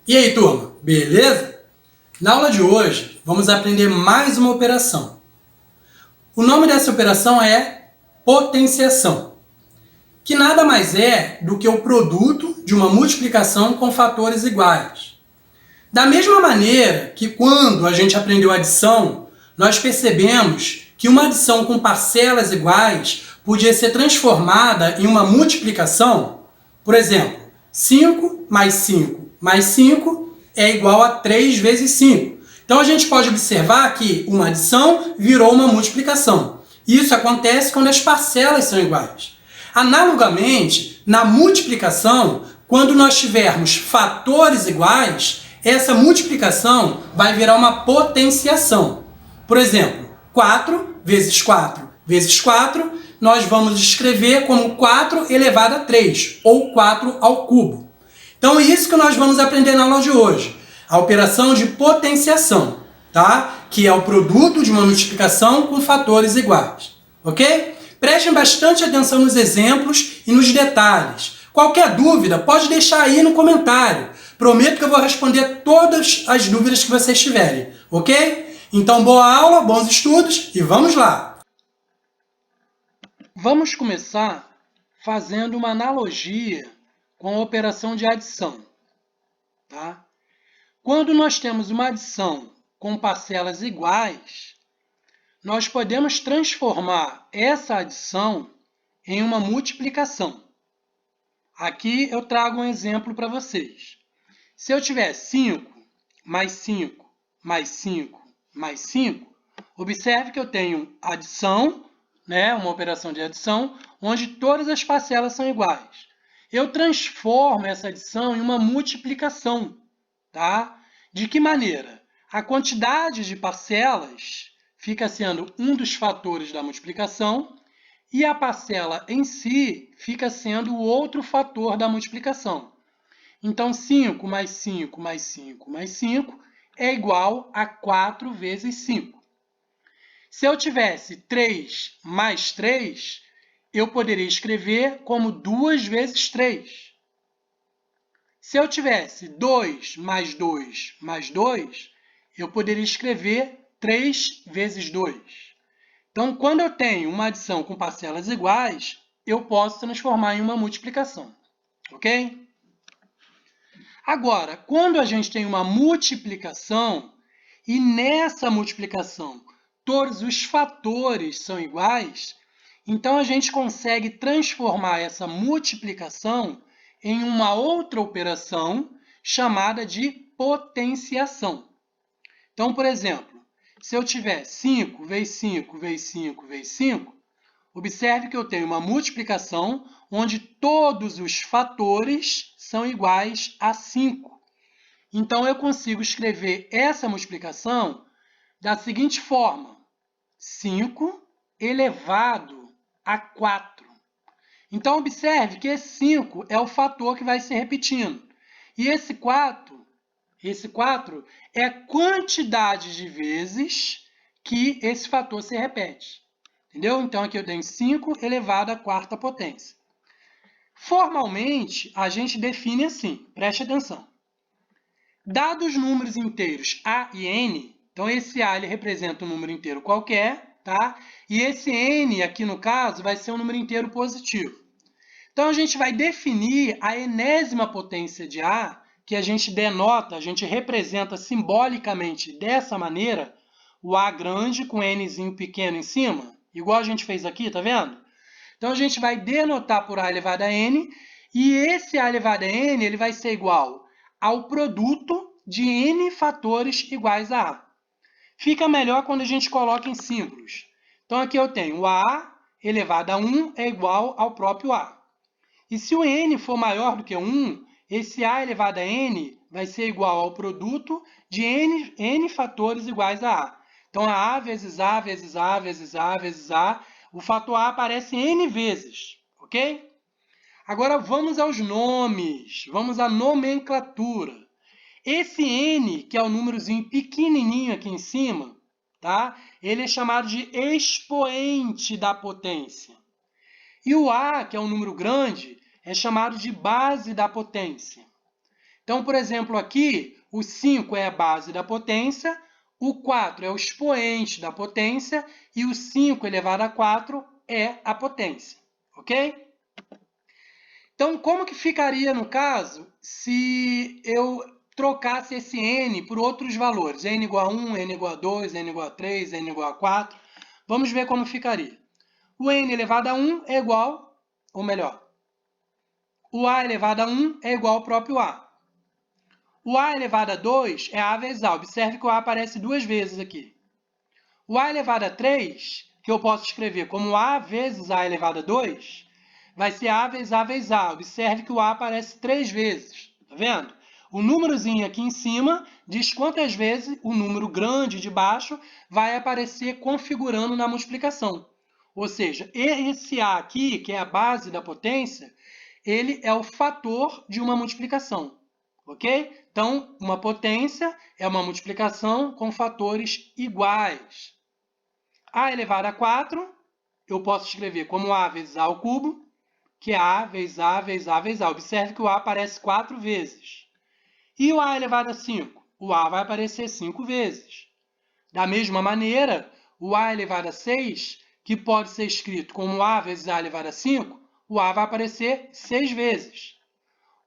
E aí, turma, beleza? Na aula de hoje, vamos aprender mais uma operação. O nome dessa operação é potenciação, que nada mais é do que o produto de uma multiplicação com fatores iguais. Da mesma maneira que quando a gente aprendeu adição, nós percebemos que uma adição com parcelas iguais podia ser transformada em uma multiplicação. Por exemplo, 5 mais 5 mais 5 é igual a 3 vezes 5. Então a gente pode observar que uma adição virou uma multiplicação. Isso acontece quando as parcelas são iguais. Analogamente, na multiplicação, quando nós tivermos fatores iguais, essa multiplicação vai virar uma potenciação. Por exemplo, 4 vezes 4 vezes 4, nós vamos escrever como 4 elevado a 3, ou 4 ao cubo. Então é isso que nós vamos aprender na aula de hoje, a operação de potenciação, tá? Que é o produto de uma multiplicação com fatores iguais, ok? Prestem bastante atenção nos exemplos e nos detalhes. Qualquer dúvida, pode deixar aí no comentário. Prometo que eu vou responder todas as dúvidas que vocês tiverem, ok? Então, boa aula, bons estudos e vamos lá! Vamos começar fazendo uma analogia com a operação de adição, tá? Quando nós temos uma adição com parcelas iguais, nós podemos transformar essa adição em uma multiplicação. Aqui eu trago um exemplo para vocês. Se eu tiver 5 mais 5 mais 5 mais 5, observe que eu tenho adição, uma operação de adição, onde todas as parcelas são iguais. Eu transformo essa adição em uma multiplicação. Tá? De que maneira? A quantidade de parcelas fica sendo um dos fatores da multiplicação e a parcela em si fica sendo o outro fator da multiplicação. Então, 5 mais 5 mais 5 mais 5 é igual a 4 vezes 5. Se eu tivesse 3 mais 3, eu poderia escrever como 2 vezes 3. Se eu tivesse 2 mais 2 mais 2, eu poderia escrever 3 vezes 2. Então, quando eu tenho uma adição com parcelas iguais, eu posso transformar em uma multiplicação, ok? Agora, quando a gente tem uma multiplicação, e nessa multiplicação todos os fatores são iguais, então a gente consegue transformar essa multiplicação em uma outra operação chamada de potenciação. Então, por exemplo, se eu tiver 5 vezes 5 vezes 5 vezes 5, observe que eu tenho uma multiplicação onde todos os fatores são iguais a 5. Então, eu consigo escrever essa multiplicação da seguinte forma: 5 elevado a 4. Então, observe que esse 5 é o fator que vai se repetindo. E esse 4 é a quantidade de vezes que esse fator se repete. Entendeu? Então, aqui eu tenho 5 elevado à quarta potência. Formalmente, a gente define assim, preste atenção. Dados números inteiros A e N, então esse A ele representa um número inteiro qualquer, tá? E esse N, aqui no caso, vai ser um número inteiro positivo. Então, a gente vai definir a enésima potência de A, que a gente denota, a gente representa simbolicamente dessa maneira, o A grande com Nzinho pequeno em cima, igual a gente fez aqui, tá vendo? Então, a gente vai denotar por A elevado a N, e esse A elevado a N ele vai ser igual ao produto de N fatores iguais a A. Fica melhor quando a gente coloca em símbolos. Então, aqui eu tenho o A elevado a 1 é igual ao próprio A. E se o N for maior do que 1, esse A elevado a N vai ser igual ao produto de N fatores iguais a A. Então, A vezes A vezes A vezes A vezes A, o fator A aparece N vezes, ok? Agora, vamos aos nomes, vamos à nomenclatura. Esse N, que é o númerozinho pequenininho aqui em cima, tá? Ele é chamado de expoente da potência. E o A, que é um número grande, é chamado de base da potência. Então, por exemplo, aqui, o 5 é a base da potência, o 4 é o expoente da potência e o 5 elevado a 4 é a potência, ok? Então, como que ficaria, no caso, se eu trocasse esse n por outros valores? n igual a 1, n igual a 2, n igual a 3, n igual a 4. Vamos ver como ficaria. O n elevado a 1 é igual, ou melhor, o a elevado a 1 é igual ao próprio a. O a elevado a 2 é a vezes a. Observe que o a aparece duas vezes aqui. O a elevado a 3, que eu posso escrever como a vezes a elevado a 2, vai ser a vezes a vezes a. Observe que o a aparece 3 vezes. Tá vendo? O númerozinho aqui em cima diz quantas vezes o número grande de baixo vai aparecer configurando na multiplicação. Ou seja, esse a aqui, que é a base da potência, ele é o fator de uma multiplicação. Ok? Então, uma potência é uma multiplicação com fatores iguais. A elevado a 4, eu posso escrever como a vezes a ao cubo, que é a vezes a vezes a vezes a. Observe que o a aparece 4 vezes. E o a elevado a 5? O a vai aparecer 5 vezes. Da mesma maneira, o a elevado a 6, que pode ser escrito como a vezes a elevado a 5, o a vai aparecer 6 vezes.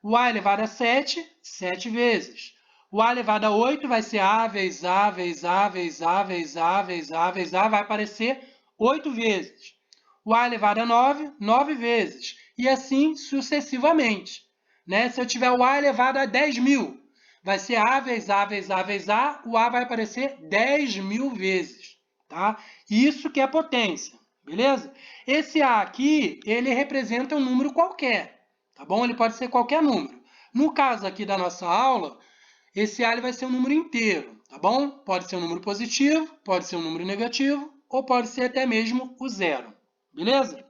O a elevado a 7, 7 vezes. O a elevado a 8 vai ser a vezes a vezes a vezes a vezes a vezes a vezes a, vai aparecer 8 vezes. O a elevado a 9, 9 vezes. E assim sucessivamente. Né? Se eu tiver o a elevado a 10.000, vai ser a vezes a vezes a vezes a, o a vai aparecer 10.000 vezes. Tá? Isso que é potência. Beleza? Esse a aqui, ele representa um número qualquer. Tá bom? Ele pode ser qualquer número. No caso aqui da nossa aula, esse a vai ser um número inteiro, tá bom? Pode ser um número positivo, pode ser um número negativo, ou pode ser até mesmo o zero, beleza?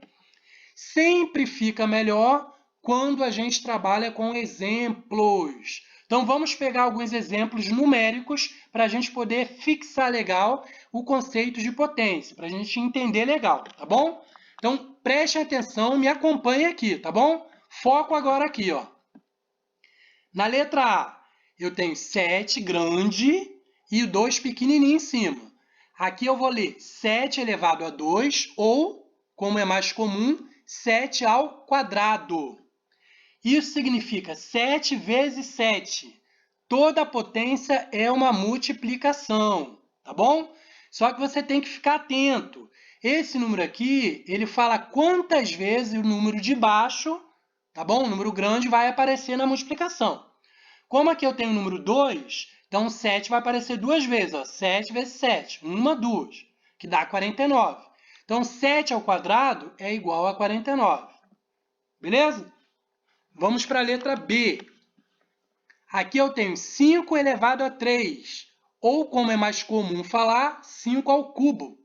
Sempre fica melhor quando a gente trabalha com exemplos. Então, vamos pegar alguns exemplos numéricos para a gente poder fixar legal o conceito de potência, para a gente entender legal, tá bom? Então, preste atenção, me acompanhe aqui, tá bom? Foco agora aqui, ó. Na letra A, eu tenho 7 grande e 2 pequenininho em cima. Aqui eu vou ler 7 elevado a 2 ou, como é mais comum, 7 ao quadrado. Isso significa 7 vezes 7. Toda potência é uma multiplicação, tá bom? Só que você tem que ficar atento. Esse número aqui, ele fala quantas vezes o número de baixo, tá bom? O número grande vai aparecer na multiplicação. Como aqui eu tenho o número 2, então 7 vai aparecer duas vezes. Ó, 7 vezes 7, 1, 2, que dá 49. Então, 7 ao quadrado é igual a 49. Beleza? Vamos para a letra B. Aqui eu tenho 5 elevado a 3, ou como é mais comum falar, 5 ao cubo.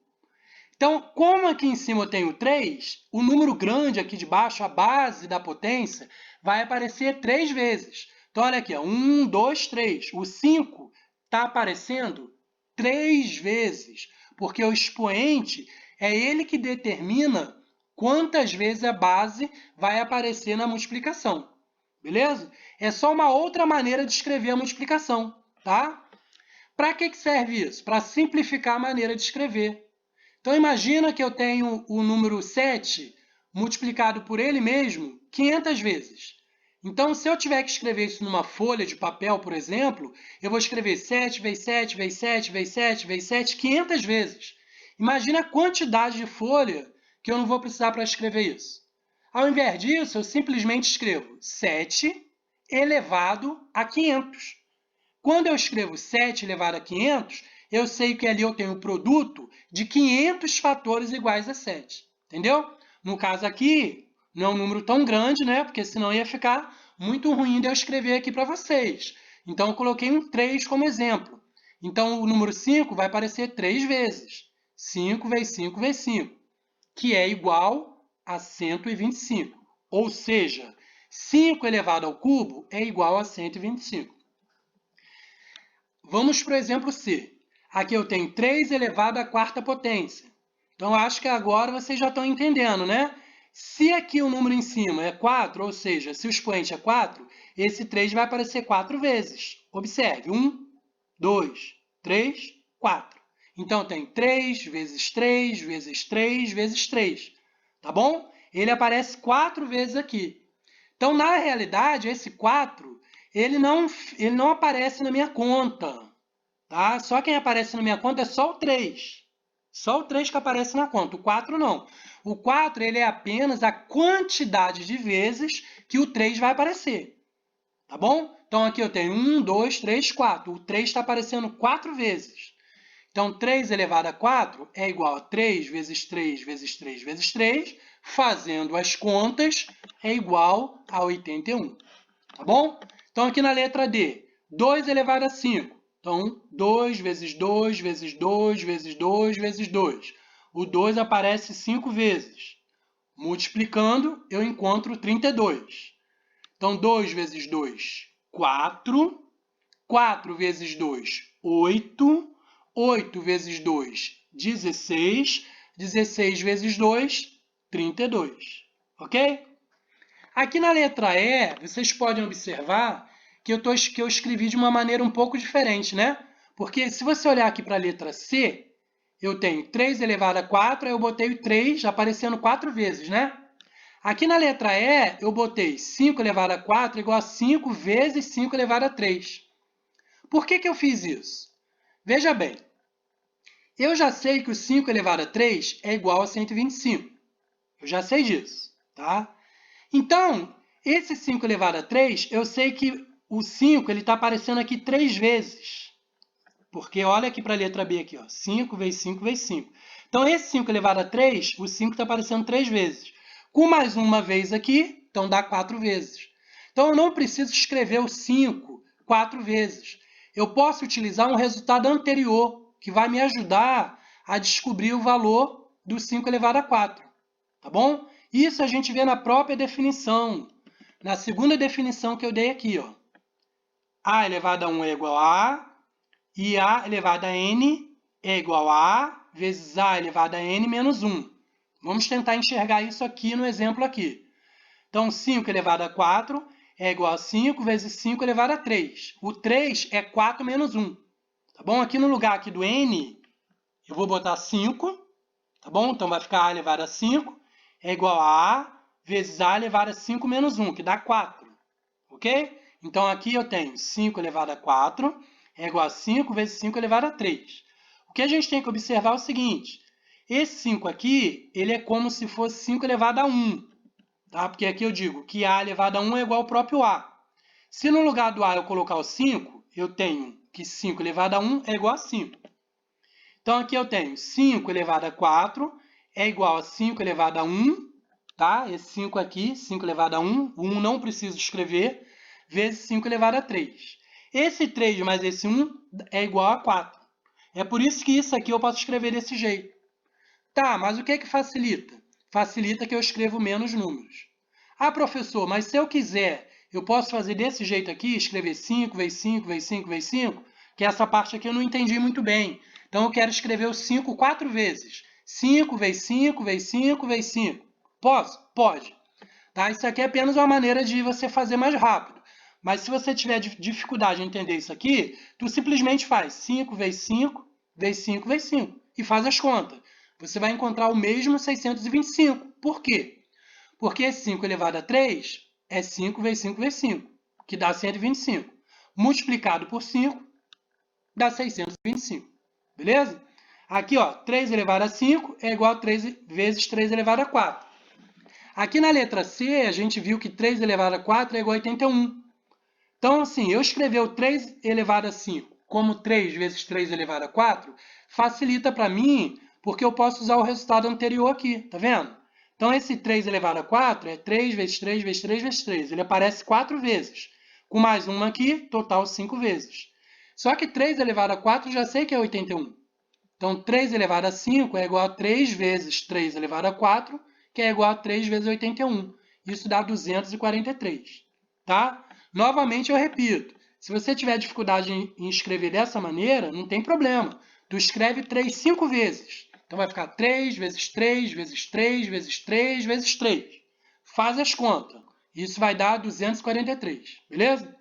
Então, como aqui em cima eu tenho 3, o número grande aqui de baixo, a base da potência, vai aparecer 3 vezes. Então, olha aqui, 1, 2, 3. O 5 está aparecendo 3 vezes, porque o expoente é ele que determina quantas vezes a base vai aparecer na multiplicação. Beleza? É só uma outra maneira de escrever a multiplicação, tá? Para que serve isso? Para simplificar a maneira de escrever. Então, imagina que eu tenho o número 7 multiplicado por ele mesmo 500 vezes. Então, se eu tiver que escrever isso numa folha de papel, por exemplo, eu vou escrever 7 vezes 7 vezes 7 vezes 7 vezes 7, 500 vezes. Imagina a quantidade de folha que eu não vou precisar para escrever isso. Ao invés disso, eu simplesmente escrevo 7 elevado a 500. Quando eu escrevo 7 elevado a 500, eu sei que ali eu tenho o produto de 500 fatores iguais a 7. Entendeu? No caso aqui, não é um número tão grande, né? Porque senão ia ficar muito ruim de eu escrever aqui para vocês. Então, eu coloquei um 3 como exemplo. Então, o número 5 vai aparecer 3 vezes. 5 vezes 5 vezes 5, que é igual a 125. Ou seja, 5 elevado ao cubo é igual a 125. Vamos para o exemplo C. Aqui eu tenho 3 elevado à quarta potência. Então, acho que agora vocês já estão entendendo, né? Se aqui o número em cima é 4, ou seja, se o expoente é 4, esse 3 vai aparecer 4 vezes. Observe, 1, 2, 3, 4. Então, tem 3 vezes 3 vezes 3 vezes 3. Tá bom? Ele aparece 4 vezes aqui. Então, na realidade, esse 4, ele não aparece na minha conta. Tá? Só quem aparece na minha conta é só o 3. Só o 3 que aparece na conta, o 4 não. O 4 ele é apenas a quantidade de vezes que o 3 vai aparecer. Tá bom? Então aqui eu tenho 1, 2, 3, 4. O 3 está aparecendo 4 vezes. Então 3 elevado a 4 é igual a 3 vezes 3 vezes 3 vezes 3. Fazendo as contas, é igual a 81. Tá bom? Então aqui na letra D, 2 elevado a 5. Então, 2 vezes 2 vezes 2 vezes 2 vezes 2. O 2 aparece 5 vezes. Multiplicando, eu encontro 32. Então, 2 vezes 2, 4. 4 vezes 2, 8. 8 vezes 2, 16. 16 vezes 2, 32. Ok? Aqui na letra E, vocês podem observar que eu escrevi de uma maneira um pouco diferente, né? Porque se você olhar aqui para a letra C, eu tenho 3 elevado a 4, aí eu botei o 3 aparecendo 4 vezes, né? Aqui na letra E, eu botei 5 elevado a 4 igual a 5 vezes 5 elevado a 3. Por que eu fiz isso? Veja bem, eu já sei que o 5 elevado a 3 é igual a 125. Eu já sei disso, tá? Então, esse 5 elevado a 3, eu sei que o 5 está aparecendo aqui 3 vezes. Porque olha aqui para a letra B, aqui, ó, 5 vezes 5 vezes 5. Então, esse 5 elevado a 3, o 5 está aparecendo 3 vezes. Com mais uma vez aqui, então dá 4 vezes. Então, eu não preciso escrever o 5 4 vezes. Eu posso utilizar um resultado anterior, que vai me ajudar a descobrir o valor do 5 elevado a 4. Tá bom? Isso a gente vê na própria definição. Na segunda definição que eu dei aqui, ó. A elevado a 1 é igual a e A elevado a N é igual a vezes A elevado a N menos 1. Vamos tentar enxergar isso aqui no exemplo aqui. Então, 5 elevado a 4 é igual a 5 vezes 5 elevado a 3. O 3 é 4 menos 1. Tá bom? Aqui no lugar aqui do N, eu vou botar 5. Tá bom? Então, vai ficar A elevado a 5 é igual a A vezes A elevado a 5 menos 1, que dá 4. Ok? Então, aqui eu tenho 5 elevado a 4 é igual a 5 vezes 5 elevado a 3. O que a gente tem que observar é o seguinte. Esse 5 aqui, ele é como se fosse 5 elevado a 1. Tá? Porque aqui eu digo que A elevado a 1 é igual ao próprio A. Se no lugar do A eu colocar o 5, eu tenho que 5 elevado a 1 é igual a 5. Então, aqui eu tenho 5 elevado a 4 é igual a 5 elevado a 1, tá? Esse 5 aqui, 5 elevado a 1, o 1 não preciso escrever, vezes 5 elevado a 3. Esse 3 mais esse 1 é igual a 4. É por isso que isso aqui eu posso escrever desse jeito. Tá, mas o que é que facilita? Facilita que eu escrevo menos números. Ah, professor, mas se eu quiser, eu posso fazer desse jeito aqui, escrever 5 vezes 5 vezes 5 vezes 5, que essa parte aqui eu não entendi muito bem. Então, eu quero escrever o 5 4 vezes. 5 vezes 5 vezes 5 vezes 5. Posso? Pode. Tá? Isso aqui é apenas uma maneira de você fazer mais rápido. Mas se você tiver dificuldade em entender isso aqui, tu simplesmente faz 5 vezes 5 vezes 5 vezes 5 e faz as contas. Você vai encontrar o mesmo 625. Por quê? Porque 5 elevado a 3 é 5 vezes 5 vezes 5, que dá 125. Multiplicado por 5, dá 625. Beleza? Aqui, ó, 3 elevado a 5 é igual a 3 vezes 3 elevado a 4. Aqui na letra C, a gente viu que 3 elevado a 4 é igual a 81. Então, assim, eu escrever o 3 elevado a 5 como 3 vezes 3 elevado a 4 facilita para mim, porque eu posso usar o resultado anterior aqui, tá vendo? Então, esse 3 elevado a 4 é 3 vezes 3 vezes 3 vezes 3. Ele aparece 4 vezes. Com mais uma aqui, total 5 vezes. Só que 3 elevado a 4 já sei que é 81. Então, 3 elevado a 5 é igual a 3 vezes 3 elevado a 4, que é igual a 3 vezes 81. Isso dá 243. Tá? Novamente, eu repito. Se você tiver dificuldade em escrever dessa maneira, não tem problema. Tu escreve 3 5 vezes. Então vai ficar 3 vezes 3 vezes 3 vezes 3 vezes 3. Faz as contas. Isso vai dar 243, beleza?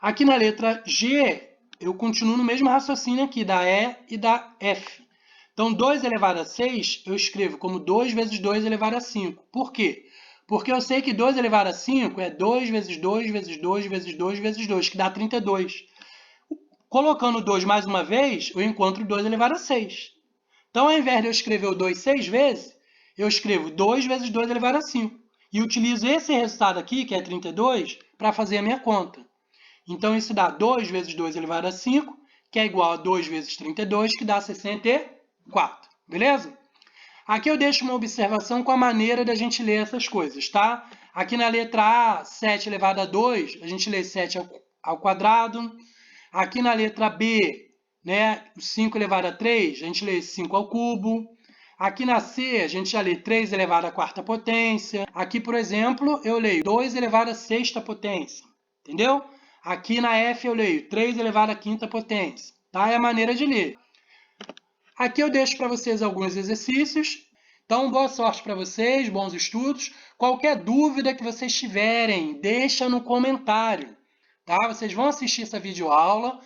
Aqui na letra G, eu continuo no mesmo raciocínio aqui, da E e da F. Então, 2 elevado a 6, eu escrevo como 2 vezes 2 elevado a 5. Por quê? Porque eu sei que 2 elevado a 5 é 2 vezes 2 vezes 2 vezes 2 vezes 2, que dá 32. Colocando 2 mais uma vez, eu encontro 2 elevado a 6. Então, ao invés de eu escrever o 2 6 vezes, eu escrevo 2 vezes 2 elevado a 5. E utilizo esse resultado aqui, que é 32, para fazer a minha conta. Então, isso dá 2 vezes 2 elevado a 5, que é igual a 2 vezes 32, que dá 64. Beleza? Aqui eu deixo uma observação com a maneira da gente ler essas coisas, tá? Aqui na letra A, 7 elevado a 2, a gente lê 7 ao quadrado. Aqui na letra B, né, 5 elevado a 3, a gente lê 5 ao cubo. Aqui na C, a gente já lê 3 elevado à quarta potência. Aqui, por exemplo, eu leio 2 elevado à sexta potência. Entendeu? Aqui na F eu leio 3 elevado à quinta potência. Tá? É a maneira de ler. Aqui eu deixo para vocês alguns exercícios. Então, boa sorte para vocês, bons estudos. Qualquer dúvida que vocês tiverem, deixa no comentário. Tá? Vocês vão assistir essa videoaula,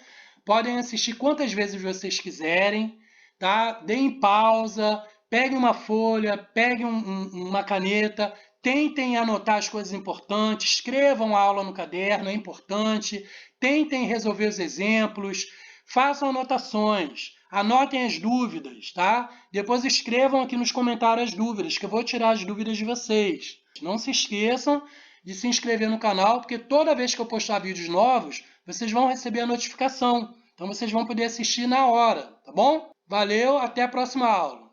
podem assistir quantas vezes vocês quiserem. Tá? Deem pausa, peguem uma folha, peguem uma caneta, tentem anotar as coisas importantes, escrevam a aula no caderno, é importante. Tentem resolver os exemplos, façam anotações. Anotem as dúvidas, tá? Depois escrevam aqui nos comentários as dúvidas, que eu vou tirar as dúvidas de vocês. Não se esqueçam de se inscrever no canal, porque toda vez que eu postar vídeos novos, vocês vão receber a notificação. Então vocês vão poder assistir na hora, tá bom? Valeu, até a próxima aula.